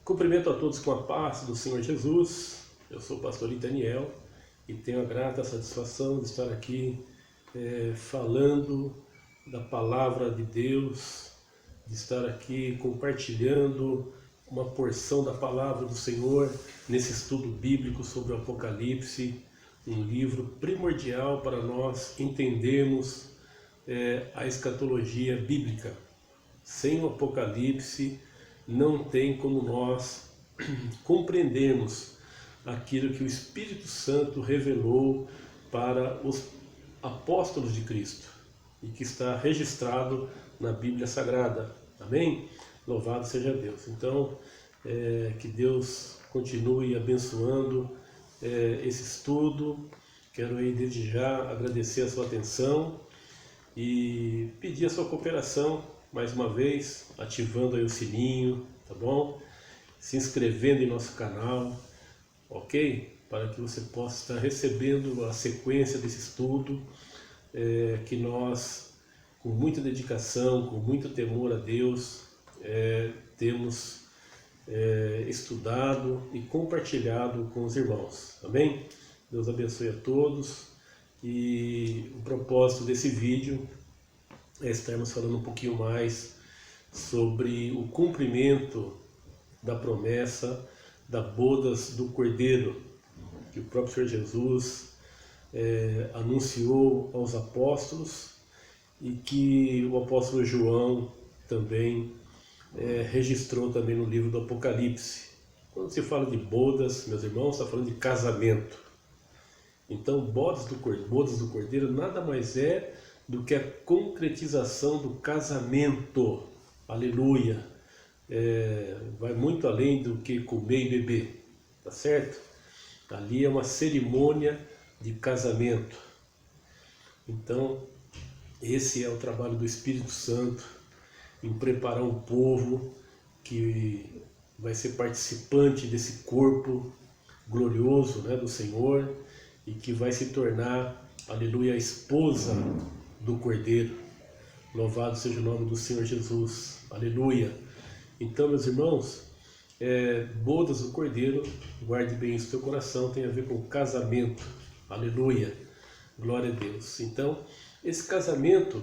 Cumprimento a todos com a paz do Senhor Jesus. Eu sou o pastor Itaniel e tenho a grata satisfação de estar aqui falando da palavra de Deus, de estar aqui compartilhando uma porção da palavra do Senhor nesse estudo bíblico sobre o Apocalipse, um livro primordial para nós entendermos a escatologia bíblica. Sem o Apocalipse não tem como nós compreendermos aquilo que o Espírito Santo revelou para os apóstolos de Cristo e que está registrado na Bíblia Sagrada. Amém? Louvado seja Deus. Então, que Deus continue abençoando esse estudo. Quero aí desde já agradecer a sua atenção e pedir a sua cooperação mais uma vez, ativando aí o sininho, tá bom? Se inscrevendo em nosso canal, ok? Para que você possa estar recebendo a sequência desse estudo, que nós, com muita dedicação, com muito temor a Deus, temos estudado e compartilhado com os irmãos, amém? Deus abençoe a todos e o propósito desse vídeo é estarmos falando um pouquinho mais sobre o cumprimento da promessa da bodas do Cordeiro, que o próprio Senhor Jesus anunciou aos apóstolos e que o apóstolo João também registrou também no livro do Apocalipse. Quando se fala de bodas, meus irmãos, está falando de casamento. Então, bodas do Cordeiro nada mais é do que a concretização do casamento. Aleluia! Vai muito além do que comer e beber, tá certo? Ali é uma cerimônia de casamento. Então, esse é o trabalho do Espírito Santo em preparar um povo que vai ser participante desse corpo glorioso, né, do Senhor, e que vai se tornar, aleluia, a esposa do Cordeiro. Louvado seja o nome do Senhor Jesus, aleluia. Então, meus irmãos, bodas do Cordeiro, guarde bem isso no seu coração, tem a ver com casamento, aleluia, glória a Deus. Então, esse casamento,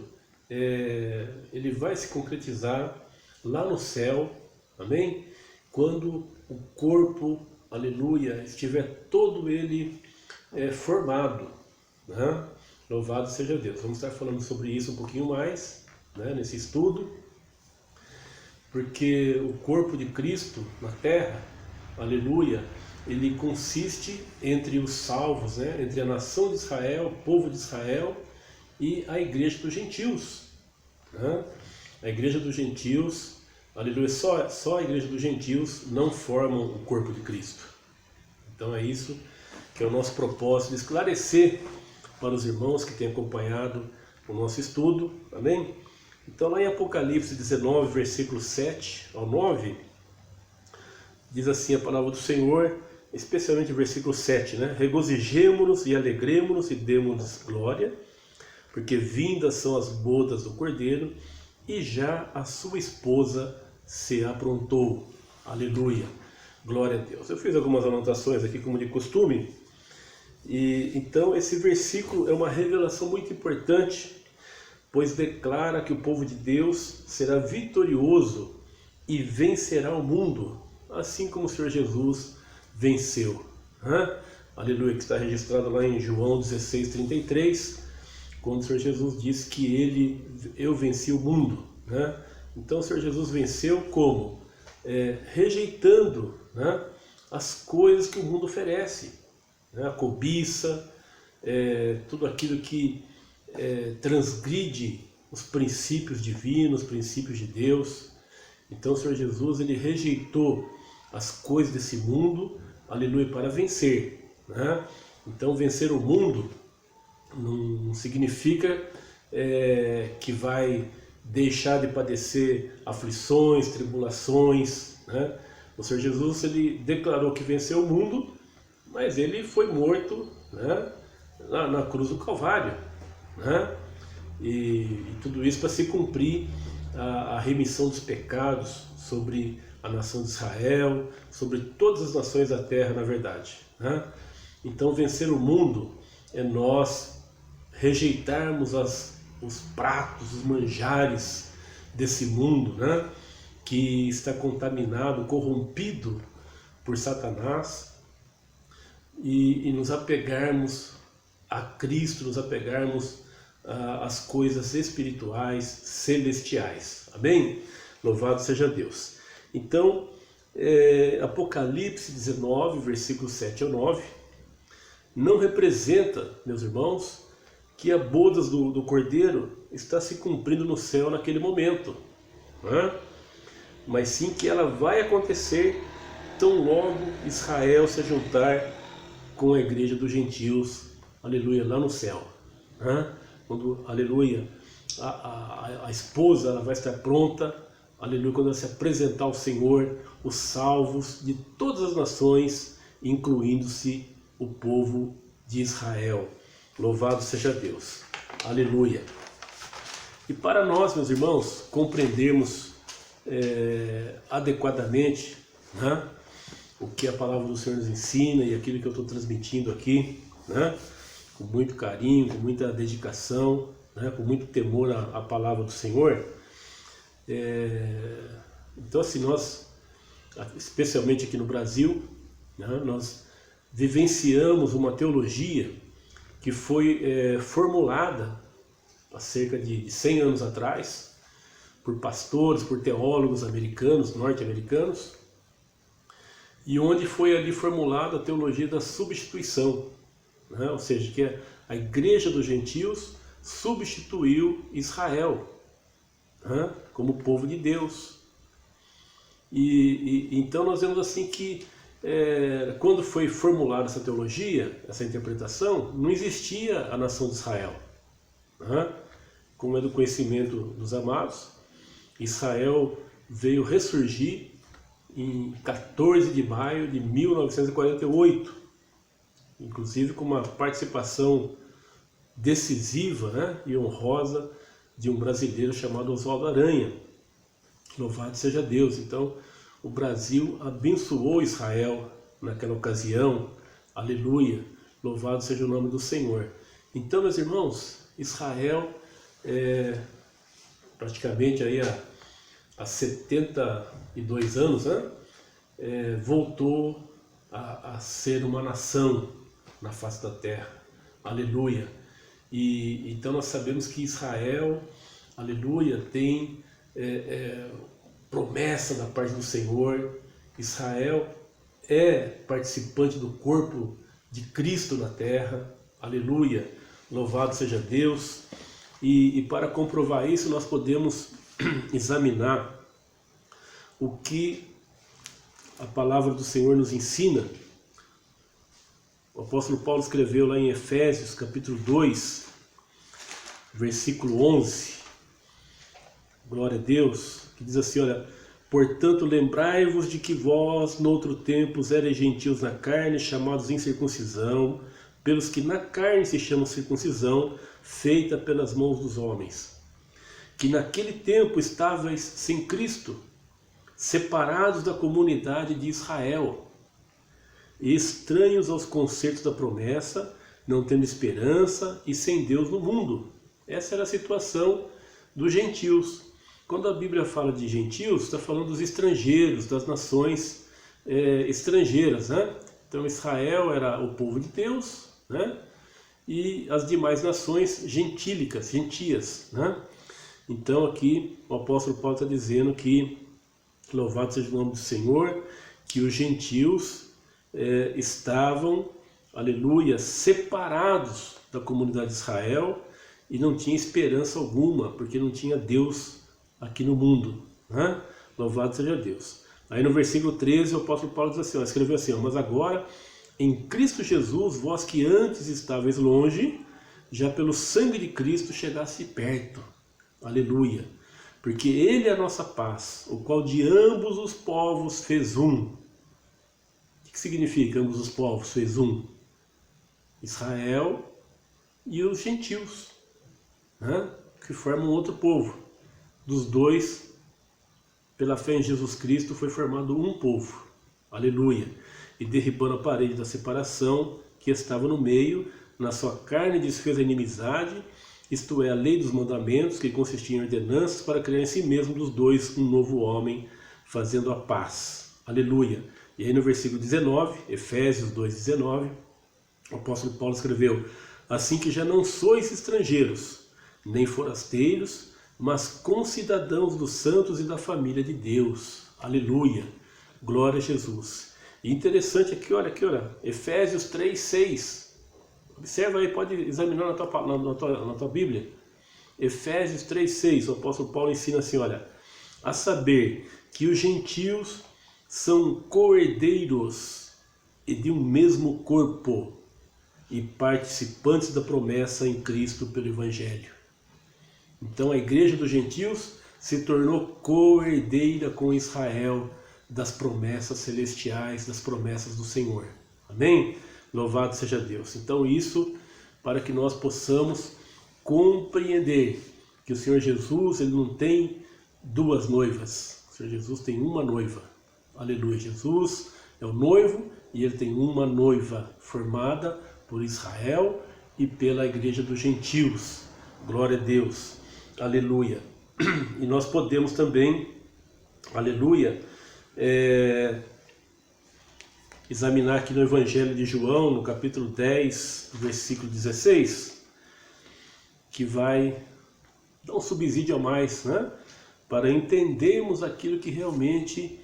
ele vai se concretizar lá no céu, amém? Quando o corpo, aleluia, estiver todo ele formado, né? Louvado seja Deus. Vamos estar falando sobre isso um pouquinho mais, né, nesse estudo, porque o corpo de Cristo na terra, aleluia, ele consiste entre os salvos, né, entre a nação de Israel, o povo de Israel e a igreja dos gentios, né? A igreja dos gentios, aleluia, só a igreja dos gentios não formam o corpo de Cristo. Então é isso que é o nosso propósito, de esclarecer para os irmãos que têm acompanhado o nosso estudo, amém? Então lá em Apocalipse 19, versículo 7 ao 9, diz assim a palavra do Senhor, especialmente o versículo 7, né? Regozijemo-nos e alegremo-nos e demos glória, porque vindas são as bodas do Cordeiro, e já a sua esposa se aprontou. Aleluia, glória a Deus. Eu fiz algumas anotações aqui como de costume, e então esse versículo é uma revelação muito importante, pois declara que o povo de Deus será vitorioso e vencerá o mundo, assim como o Senhor Jesus venceu. Aleluia, que está registrado lá em João 16:33, quando o Senhor Jesus disse que eu venci o mundo, né? Então o Senhor Jesus venceu como? Rejeitando, né, as coisas que o mundo oferece, né? A cobiça, tudo aquilo que transgride os princípios divinos, os princípios de Deus. Então o Senhor Jesus, ele rejeitou as coisas desse mundo, aleluia, para vencer, né? Então vencer o mundo não significa que vai deixar de padecer aflições, tribulações, né? O Senhor Jesus, ele declarou que venceu o mundo, mas ele foi morto, né, na cruz do Calvário, né? E tudo isso para se cumprir a remissão dos pecados sobre a nação de Israel, sobre todas as nações da terra, na verdade, né? Então, vencer o mundo é nós rejeitarmos os pratos, os manjares desse mundo, né? Que está contaminado, corrompido por Satanás, e nos apegarmos a Cristo, nos apegarmos às coisas espirituais, celestiais. Amém? Louvado seja Deus. Então, Apocalipse 19, versículos 7 ao 9, não representa, meus irmãos, que a bodas do Cordeiro está se cumprindo no céu naquele momento, né? Mas sim que ela vai acontecer tão logo Israel se juntar com a igreja dos gentios, aleluia, lá no céu, né? Quando, aleluia, a esposa ela vai estar pronta, aleluia, quando ela se apresentar ao Senhor, os salvos de todas as nações, incluindo-se o povo de Israel. Louvado seja Deus, aleluia. E para nós, meus irmãos, compreendermos adequadamente, né, o que a palavra do Senhor nos ensina e aquilo que eu estou transmitindo aqui, né, com muito carinho, com muita dedicação, né, com muito temor à palavra do Senhor. Então, assim, nós, especialmente aqui no Brasil, né, nós vivenciamos uma teologia que foi formulada há cerca de 100 anos atrás por pastores, por teólogos americanos, norte-americanos, e onde foi ali formulada a teologia da substituição, né? Ou seja, que a igreja dos gentios substituiu Israel, né, como povo de Deus. E então nós vemos assim que quando foi formulada essa teologia, essa interpretação, não existia a nação de Israel, né? Como é do conhecimento dos amados, Israel veio ressurgir em 14 de maio de 1948, inclusive com uma participação decisiva, né, e honrosa de um brasileiro chamado Oswaldo Aranha. Louvado seja Deus. Então, o Brasil abençoou Israel naquela ocasião, aleluia, louvado seja o nome do Senhor. Então, meus irmãos, Israel praticamente aí há 72 anos, né, voltou a ser uma nação na face da terra, aleluia. E então nós sabemos que Israel, aleluia, tem promessa da parte do Senhor. Israel é participante do corpo de Cristo na terra, aleluia, louvado seja Deus. E para comprovar isso nós podemos examinar o que a palavra do Senhor nos ensina. O apóstolo Paulo escreveu lá em Efésios capítulo 2, versículo 11, glória a Deus, que diz assim, olha: portanto lembrai-vos de que vós noutro tempo erais gentios na carne, chamados incircuncisão, pelos que na carne se chamam circuncisão, feita pelas mãos dos homens, que naquele tempo estavais sem Cristo, separados da comunidade de Israel, estranhos aos concertos da promessa, não tendo esperança e sem Deus no mundo. Essa era a situação dos gentios. Quando a Bíblia fala de gentios, está falando dos estrangeiros, das nações estrangeiras, né? Então Israel era o povo de Deus, né? E as demais nações gentílicas, gentias, né? Então aqui o apóstolo Paulo está dizendo que, louvado seja o nome do Senhor, que os gentios estavam, aleluia, separados da comunidade de Israel e não tinha esperança alguma, porque não tinha Deus aqui no mundo, né? Louvado seja Deus. Aí no versículo 13 o apóstolo Paulo diz assim, escreveu assim, mas agora em Cristo Jesus, vós que antes estáveis longe, já pelo sangue de Cristo chegasse perto, aleluia, porque Ele é a nossa paz, o qual de ambos os povos fez um. O que significa ambos os povos fez um? Israel e os gentios, né? Que formam outro povo. Dos dois pela fé em Jesus Cristo, foi formado um povo. Aleluia. E derribando a parede da separação que estava no meio, na sua carne desfez a inimizade, isto é, a lei dos mandamentos, que consistia em ordenanças, para criar em si mesmo dos dois um novo homem, fazendo a paz. Aleluia. E aí no versículo 19, Efésios 2,19, o apóstolo Paulo escreveu: assim que já não sois estrangeiros, nem forasteiros, mas concidadãos dos santos e da família de Deus. Aleluia. Glória a Jesus. E interessante aqui, olha, Efésios 3,6. Observa aí, pode examinar na tua Bíblia. Efésios 3,6, o apóstolo Paulo ensina assim, olha: a saber que os gentios são co-herdeiros e de um mesmo corpo, e participantes da promessa em Cristo pelo Evangelho. Então a igreja dos gentios se tornou co-herdeira com Israel das promessas celestiais, das promessas do Senhor. Amém? Louvado seja Deus. Então isso para que nós possamos compreender que o Senhor Jesus, ele não tem duas noivas. O Senhor Jesus tem uma noiva. Aleluia. Jesus é o noivo e ele tem uma noiva formada por Israel e pela igreja dos gentios. Glória a Deus. Aleluia. E nós podemos também, aleluia, examinar aqui no Evangelho de João, no capítulo 10, versículo 16, que vai dar um subsídio a mais, né? Para entendermos aquilo que realmente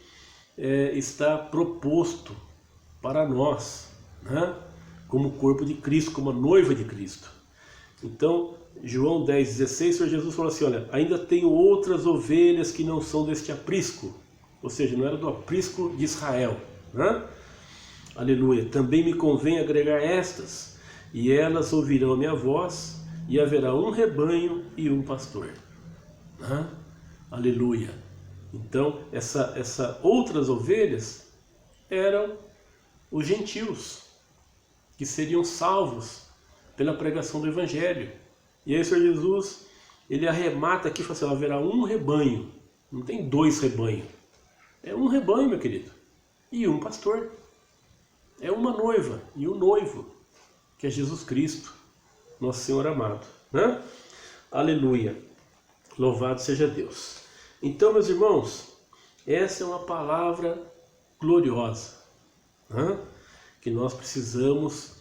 está proposto para nós, né? Como corpo de Cristo, como a noiva de Cristo. Então, João 10,16, o Senhor Jesus falou assim, olha: ainda tenho outras ovelhas que não são deste aprisco, ou seja, não era do aprisco de Israel, né? Aleluia. Também me convém agregar estas, e elas ouvirão a minha voz, e haverá um rebanho e um pastor. Né? Aleluia. Então, essa outras ovelhas eram os gentios, que seriam salvos pela pregação do Evangelho. E aí o Senhor Jesus, ele arremata aqui e fala assim: haverá um rebanho, não tem dois rebanhos, é um rebanho, meu querido, e um pastor. É uma noiva e um noivo, que é Jesus Cristo, nosso Senhor amado, né? Aleluia. Louvado seja Deus. Então, meus irmãos, essa é uma palavra gloriosa, né? Que nós precisamos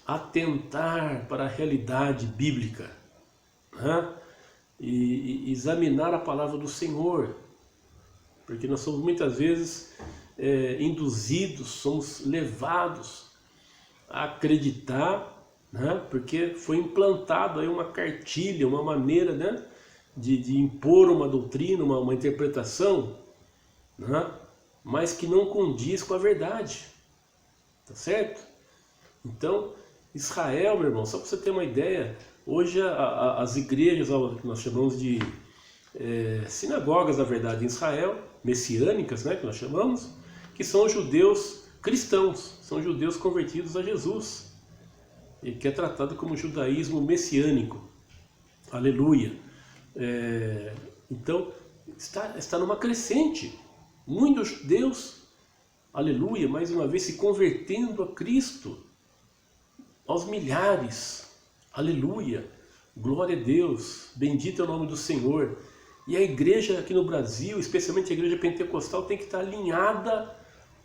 atentar para a realidade bíblica, né? E examinar a palavra do Senhor, porque nós somos muitas vezes induzidos, somos levados a acreditar, né? Porque foi implantado aí uma cartilha, uma maneira, né? de impor uma doutrina, uma interpretação, né? Mas que não condiz com a verdade, tá certo? Então, Israel, meu irmão, só para você ter uma ideia, hoje as igrejas que nós chamamos de sinagogas, na verdade, em Israel, messiânicas, né, que nós chamamos, que são judeus cristãos, são judeus convertidos a Jesus, e que é tratado como judaísmo messiânico. Aleluia. Então, está numa crescente, muitos judeus, aleluia, mais uma vez se convertendo a Cristo, aos milhares, aleluia, glória a Deus, bendito é o nome do Senhor. E a igreja aqui no Brasil, especialmente a igreja pentecostal, tem que estar alinhada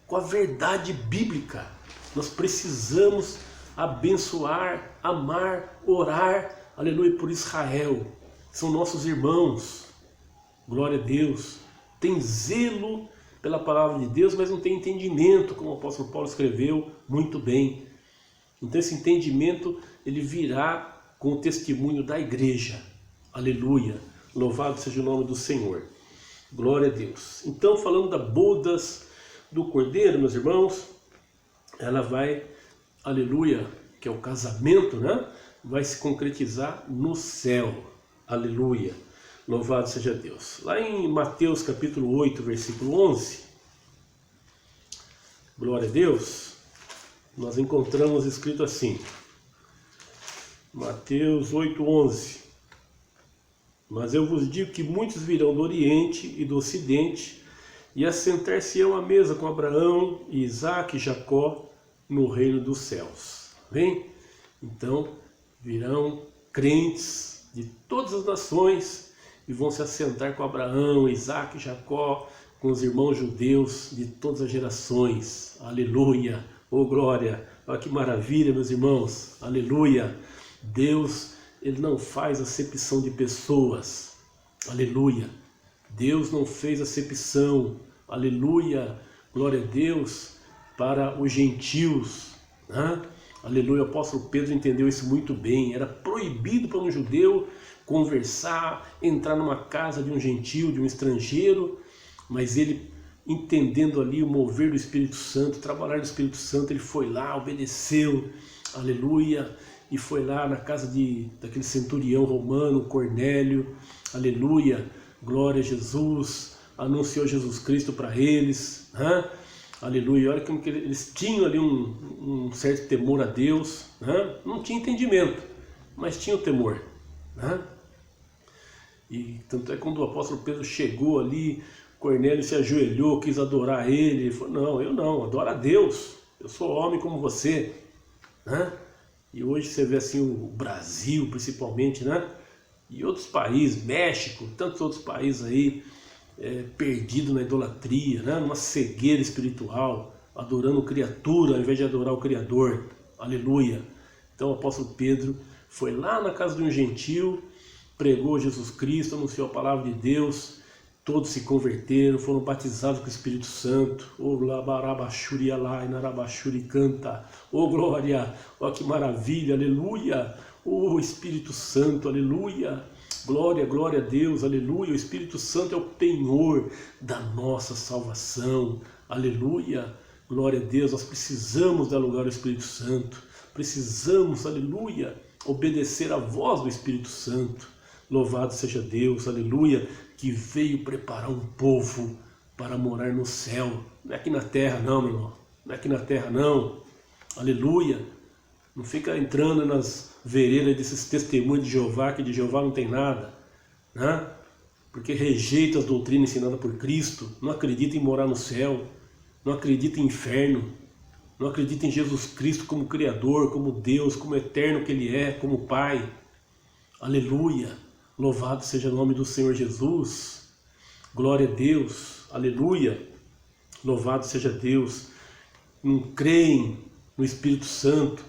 com a verdade bíblica. Nós precisamos abençoar, amar, orar, aleluia, por Israel. São nossos irmãos, glória a Deus. Tem zelo pela palavra de Deus, mas não tem entendimento, como o apóstolo Paulo escreveu muito bem. Então esse entendimento, ele virá com o testemunho da igreja. Aleluia. Louvado seja o nome do Senhor. Glória a Deus. Então, falando da bodas do Cordeiro, meus irmãos, ela vai, aleluia, que é o casamento, né? Vai se concretizar no céu. Aleluia. Louvado seja Deus. Lá em Mateus capítulo 8, versículo 11, glória a Deus, nós encontramos escrito assim, Mateus 8, 11, mas eu vos digo que muitos virão do Oriente e do Ocidente e assentar-se-ão à mesa com Abraão, Isaque e Jacó no reino dos céus. Bem? Então virão crentes de todas as nações e vão se assentar com Abraão, Isaque e Jacó, com os irmãos judeus de todas as gerações. Aleluia! Oh glória! Olha que maravilha, meus irmãos! Aleluia! Deus, Ele não faz acepção de pessoas. Aleluia! Deus não fez acepção. Aleluia! Glória a Deus para os gentios. Né? Aleluia! O apóstolo Pedro entendeu isso muito bem. Era proibido para um judeu conversar, entrar numa casa de um gentio, de um estrangeiro, mas ele, entendendo ali o mover do Espírito Santo, o trabalhar do Espírito Santo, ele foi lá, obedeceu, aleluia, e foi lá na casa daquele centurião romano, Cornélio, aleluia, glória a Jesus, anunciou Jesus Cristo para eles, né? Aleluia. Olha como que eles tinham ali um certo temor a Deus, né? Não tinha entendimento, mas tinha o temor, né? E tanto é que quando o apóstolo Pedro chegou ali, Cornélio se ajoelhou, quis adorar ele falou, não, eu não, adoro a Deus, eu sou homem como você, né? E hoje você vê assim o Brasil principalmente, né? E outros países, México, tantos outros países aí, perdido na idolatria, né? Numa cegueira espiritual, adorando criatura ao invés de adorar o Criador, aleluia. Então o apóstolo Pedro foi lá na casa de um gentio, pregou Jesus Cristo, anunciou a palavra de Deus, todos se converteram, foram batizados com o Espírito Santo. Oh, labarabachuri alai, narabachuri canta. Oh, glória, oh, que maravilha, aleluia. Oh, Espírito Santo, aleluia. Glória, glória a Deus, aleluia. O Espírito Santo é o penhor da nossa salvação, aleluia. Glória a Deus, nós precisamos dar lugar ao Espírito Santo. Precisamos, aleluia, obedecer à voz do Espírito Santo. Louvado seja Deus, aleluia, que veio preparar um povo para morar no céu. Não é aqui na terra não, meu irmão. Não é aqui na terra não. Aleluia. Não fica entrando nas veredas desses testemunhos de Jeová, que de Jeová não tem nada, né? Porque rejeita as doutrinas ensinadas por Cristo, não acredita em morar no céu, não acredita em inferno, não acredita em Jesus Cristo como Criador, como Deus, como eterno que Ele é, como Pai. Aleluia. Louvado seja o nome do Senhor Jesus. Glória a Deus. Aleluia. Louvado seja Deus. Não creem no Espírito Santo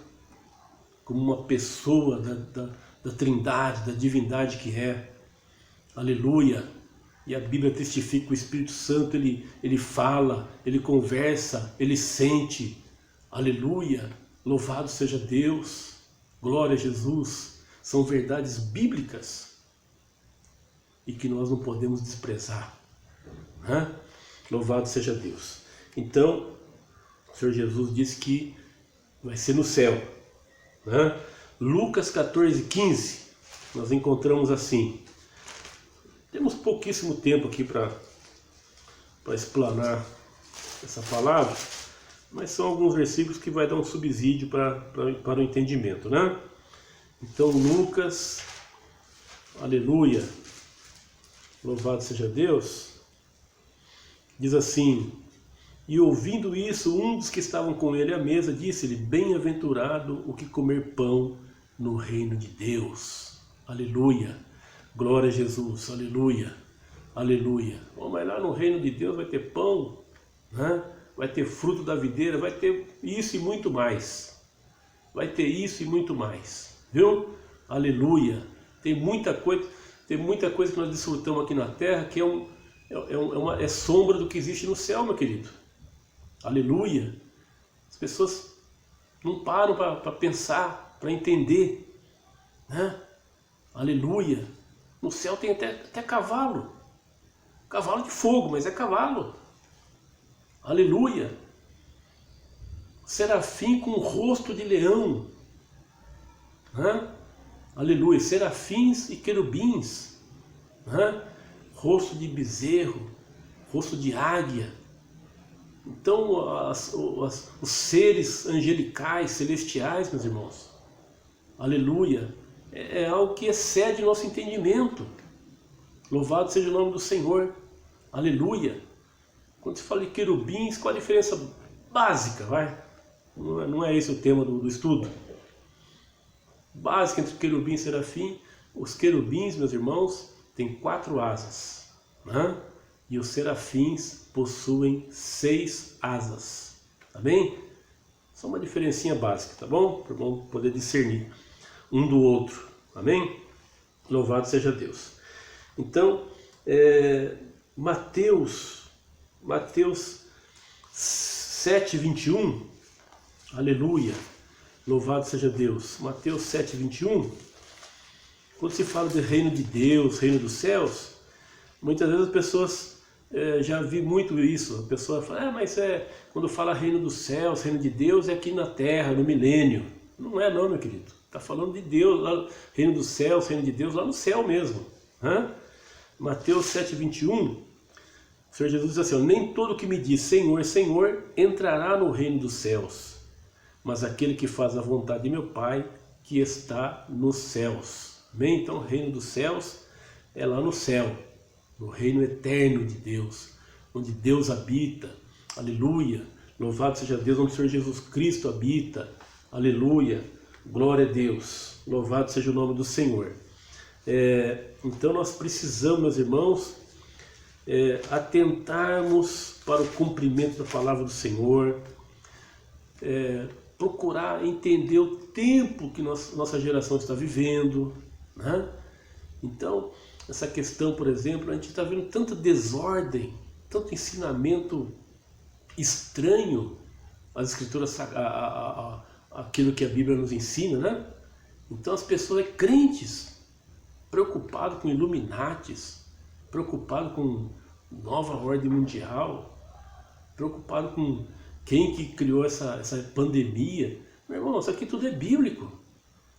como uma pessoa da Trindade, da divindade que é. Aleluia. E a Bíblia testifica que o Espírito Santo, ele fala, ele conversa, ele sente. Aleluia. Louvado seja Deus. Glória a Jesus. São verdades bíblicas e que nós não podemos desprezar, né? Louvado seja Deus. Então, o Senhor Jesus disse que vai ser no céu, né? Lucas 14:15, nós encontramos assim. Temos pouquíssimo tempo aqui para explanar essa palavra, mas são alguns versículos que vai dar um subsídio para o entendimento, né? Então Lucas, aleluia, louvado seja Deus, diz assim: e ouvindo isso, um dos que estavam com ele à mesa disse-lhe, bem-aventurado o que comer pão no reino de Deus. Aleluia, glória a Jesus, aleluia, aleluia. Oh, mas lá no reino de Deus vai ter pão, né? Vai ter fruto da videira, vai ter isso e muito mais. Vai ter isso e muito mais, viu? Aleluia. Tem muita coisa que nós desfrutamos aqui na terra que é sombra do que existe no céu, meu querido. Aleluia. As pessoas não param para pensar, para entender, né? Aleluia. No céu tem até cavalo. Cavalo de fogo, mas é cavalo. Aleluia. Serafim com rosto de leão, né? Aleluia. Serafins e querubins, né? Rosto de bezerro, rosto de águia. Então os seres angelicais, celestiais, meus irmãos, aleluia, é algo que excede nosso entendimento. Louvado seja o nome do Senhor, aleluia. Quando se fala de querubins, qual a diferença básica, vai? Não é esse o tema do estudo. Básica entre querubim e serafim. Os querubins, meus irmãos, têm 4 asas, né? E os serafins possuem 6 asas, tá bem? Só uma diferencinha básica, tá bom? Para o irmão poder discernir um do outro, amém? Louvado seja Deus. Então, Mateus 7:21, aleluia, louvado seja Deus. Mateus 7:21, quando se fala do reino de Deus, reino dos céus, muitas vezes as pessoas, já vi muito isso, a pessoa fala, mas quando fala reino dos céus, reino de Deus, é aqui na terra, no milênio. Não é não, meu querido, está falando de Deus, lá, reino dos céus, reino de Deus, lá no céu mesmo. Mateus 7:21, o Senhor Jesus diz assim, nem todo que me diz Senhor, Senhor, entrará no reino dos céus, mas aquele que faz a vontade de meu Pai, que está nos céus. Amém? Então o reino dos céus é lá no céu, no reino eterno de Deus, onde Deus habita, aleluia, louvado seja Deus, onde o Senhor Jesus Cristo habita, aleluia, glória a Deus, louvado seja o nome do Senhor. Então nós precisamos, meus irmãos, atentarmos para o cumprimento da palavra do Senhor, procurar entender o tempo que nossa geração está vivendo, né? Então, essa questão, por exemplo, a gente está vendo tanta desordem, tanto ensinamento estranho às escrituras, aquilo que a Bíblia nos ensina, né? Então as pessoas crentes, preocupadas com Illuminatis, preocupadas com nova ordem mundial, preocupadas com quem que criou essa pandemia. Meu irmão, isso aqui tudo é bíblico,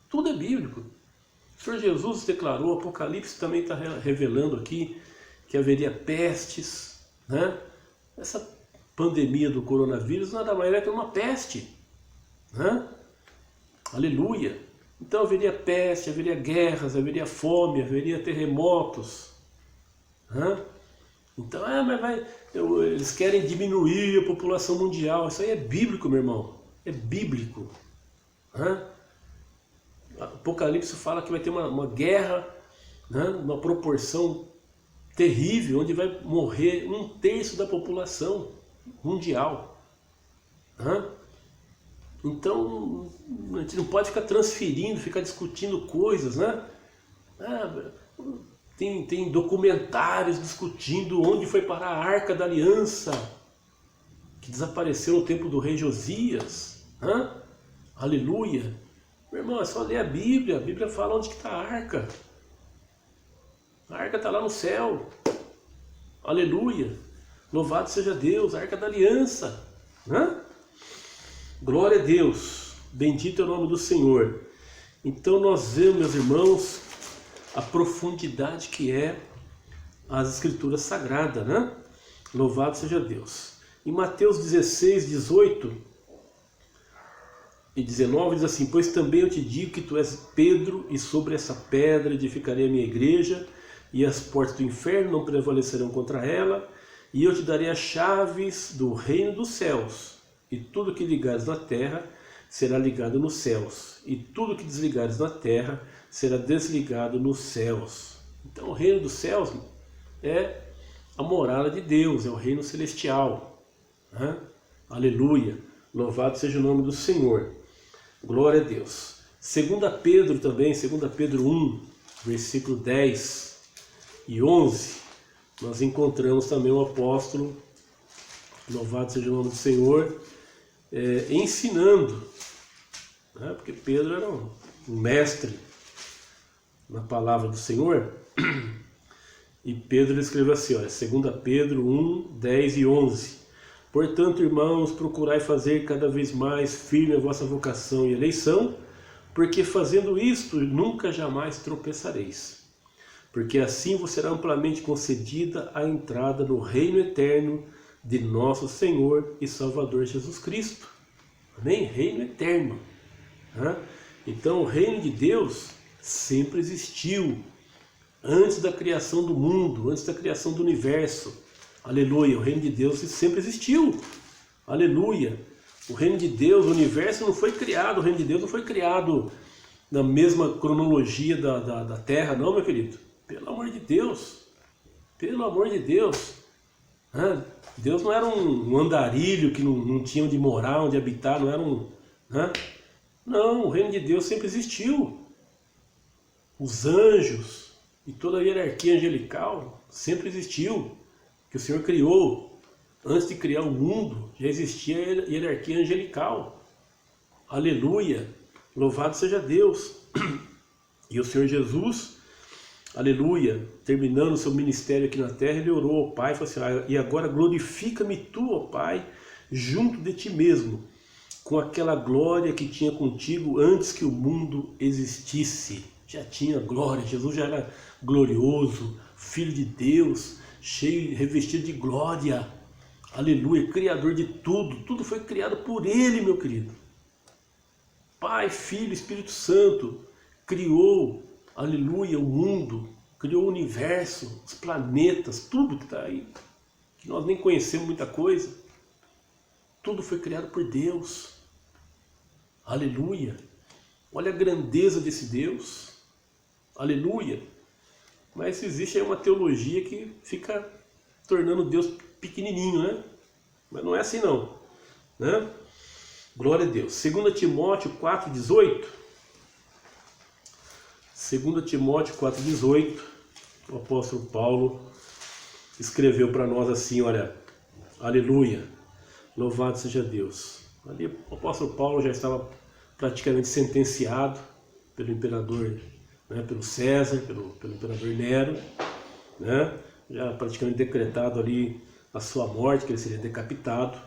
tudo é bíblico. O Senhor Jesus declarou, o Apocalipse também está revelando aqui, que haveria pestes, né? Essa pandemia do coronavírus nada mais é que uma peste, né? Aleluia! Então haveria peste, haveria guerras, haveria fome, haveria terremotos, né? Então, eles querem diminuir a população mundial. Isso aí é bíblico, meu irmão, é bíblico, né? Apocalipse fala que vai ter uma guerra, né, uma proporção terrível, onde vai morrer 1/3 da população mundial, né? Então a gente não pode ficar transferindo, ficar discutindo coisas, né? Tem documentários discutindo onde foi parar a Arca da Aliança, que desapareceu no tempo do rei Josias, né? Aleluia! Meu irmão, é só ler a Bíblia fala onde que está a arca. A arca está lá no céu. Aleluia. Louvado seja Deus, a arca da aliança. Glória a Deus. Bendito é o nome do Senhor. Então nós vemos, meus irmãos, a profundidade que é as escrituras sagradas, né? Louvado seja Deus. Em Mateus 16, 18... e 19 diz assim, pois também eu te digo que tu és Pedro, e sobre essa pedra edificarei a minha igreja, e as portas do inferno não prevalecerão contra ela, e eu te darei as chaves do reino dos céus, e tudo que ligares na terra será ligado nos céus, e tudo que desligares na terra será desligado nos céus. Então o reino dos céus é a morada de Deus, é o reino celestial, né? Aleluia, louvado seja o nome do Senhor. Glória a Deus. 2 Pedro também, 2 Pedro 1, versículo 10 e 11, nós encontramos também o apóstolo, louvado seja o nome do Senhor, ensinando, né? Porque Pedro era um mestre na palavra do Senhor, e Pedro escreveu assim, olha, 2 Pedro 1, 10 e 11, portanto, irmãos, procurai fazer cada vez mais firme a vossa vocação e eleição, porque fazendo isto, nunca jamais tropeçareis. Porque assim vos será amplamente concedida a entrada no reino eterno de nosso Senhor e Salvador Jesus Cristo. Amém? Reino eterno. Então, o reino de Deus sempre existiu, antes da criação do mundo, antes da criação do universo. Aleluia, o reino de Deus sempre existiu. Aleluia. O reino de Deus, o universo não foi criado, o reino de Deus não foi criado na mesma cronologia da Terra, não, meu querido. Pelo amor de Deus. Pelo amor de Deus. Deus não era um andarilho que não tinha onde morar, onde habitar, não era um... Não, o reino de Deus sempre existiu. Os anjos e toda a hierarquia angelical sempre existiu. Que o Senhor criou. Antes de criar o mundo, já existia a hierarquia angelical. Aleluia! Louvado seja Deus! E o Senhor Jesus, aleluia, terminando o seu ministério aqui na terra, ele orou ao Pai e falou assim: e agora glorifica-me tu, ó Pai, junto de ti mesmo, com aquela glória que tinha contigo antes que o mundo existisse. Já tinha glória, Jesus já era glorioso, Filho de Deus, cheio, revestido de glória. Aleluia, Criador de tudo, tudo foi criado por Ele, meu querido. Pai, Filho, Espírito Santo, criou, aleluia, o mundo, criou o universo, os planetas, tudo que está aí, que nós nem conhecemos muita coisa, tudo foi criado por Deus. Aleluia, olha a grandeza desse Deus, aleluia. Mas existe aí uma teologia que fica tornando Deus pequenininho, né? Mas não é assim não, né? Glória a Deus. 2 Timóteo 4,18. 2 Timóteo 4,18. O apóstolo Paulo escreveu para nós assim, olha, aleluia, louvado seja Deus. Ali o apóstolo Paulo já estava praticamente sentenciado pelo imperador, né, pelo César, pelo imperador Nero, né? Já praticamente decretado ali a sua morte, que ele seria decapitado.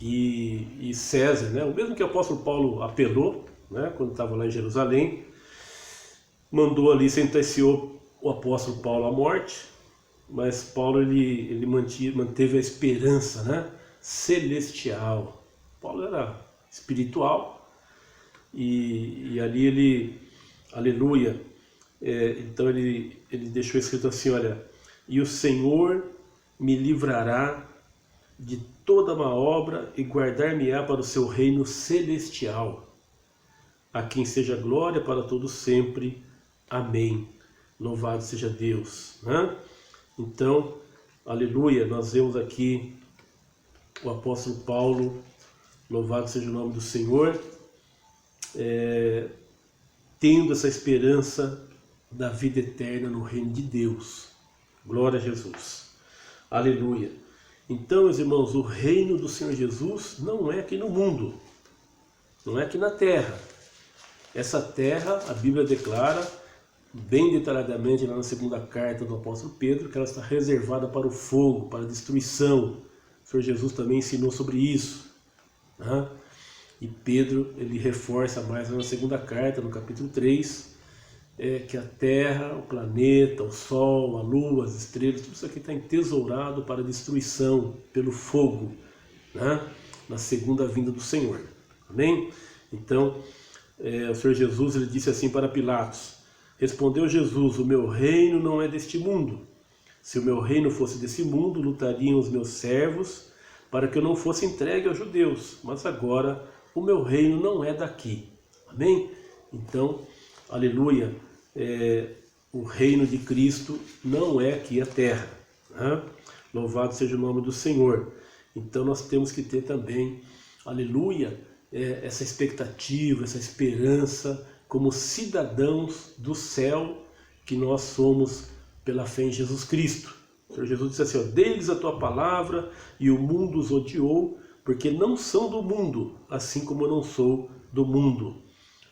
E César, né, o mesmo que o apóstolo Paulo apelou, né, quando estava lá em Jerusalém, mandou ali, sentenciou o apóstolo Paulo à morte, mas Paulo ele manteve a esperança, né, celestial. Paulo era espiritual e ali ele, aleluia, então ele deixou escrito assim, olha, e o Senhor me livrará de toda má obra e guardar-me-á para o seu reino celestial, a quem seja glória para todos sempre. Amém. Louvado seja Deus, né? Então, aleluia, nós vemos aqui o apóstolo Paulo, louvado seja o nome do Senhor, tendo essa esperança da vida eterna no reino de Deus. Glória a Jesus. Aleluia. Então, meus irmãos, o reino do Senhor Jesus não é aqui no mundo, não é aqui na terra. Essa terra, a Bíblia declara bem detalhadamente lá na segunda carta do apóstolo Pedro, que ela está reservada para o fogo, para a destruição. O Senhor Jesus também ensinou sobre isso, né? E Pedro, ele reforça mais lá na segunda carta, no capítulo 3, que a terra, o planeta, o sol, a lua, as estrelas, tudo isso aqui está entesourado para destruição pelo fogo, né? Na segunda vinda do Senhor. Amém? Então, o Senhor Jesus, ele disse assim para Pilatos: respondeu Jesus, o meu reino não é deste mundo. Se o meu reino fosse desse mundo, lutariam os meus servos para que eu não fosse entregue aos judeus. Mas agora o meu reino não é daqui. Amém? Então, aleluia, o reino de Cristo não é aqui a terra, né? Louvado seja o nome do Senhor. Então nós temos que ter também, aleluia, essa expectativa, essa esperança, como cidadãos do céu que nós somos pela fé em Jesus Cristo. O Senhor Jesus disse assim, ó, dê-lhes a tua palavra e o mundo os odiou, porque não são do mundo, assim como eu não sou do mundo.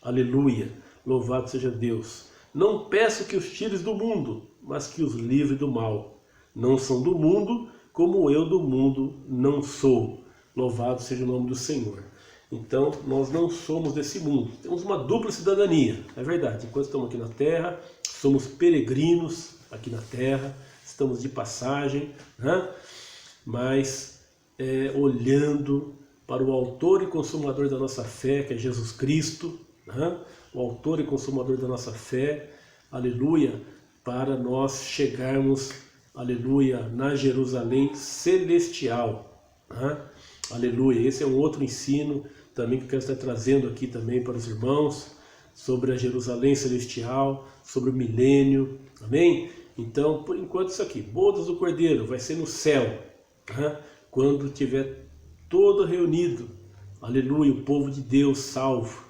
Aleluia, louvado seja Deus. Não peço que os tires do mundo, mas que os livre do mal. Não são do mundo, como eu do mundo não sou. Louvado seja o nome do Senhor. Então, nós não somos desse mundo. Temos uma dupla cidadania, é verdade. Enquanto estamos aqui na terra, somos peregrinos aqui na terra, estamos de passagem, né? Mas olhando para o autor e consumador da nossa fé, que é Jesus Cristo, né? O autor e consumador da nossa fé, aleluia, para nós chegarmos aleluia, na Jerusalém celestial. Aleluia, esse é um outro ensino também que eu quero estar trazendo aqui também para os irmãos, sobre a Jerusalém celestial, sobre o milênio, amém? Então, por enquanto isso aqui, bodas do Cordeiro, vai ser no céu, quando tiver todo reunido, aleluia, o povo de Deus salvo,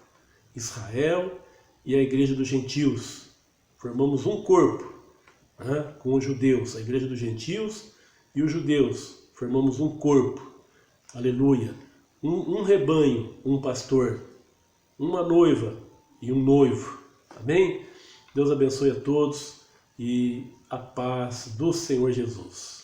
Israel e a igreja dos gentios, formamos um corpo, com os judeus, a igreja dos gentios e os judeus, formamos um corpo, aleluia, um rebanho, um pastor, uma noiva e um noivo, amém? Deus abençoe a todos e a paz do Senhor Jesus.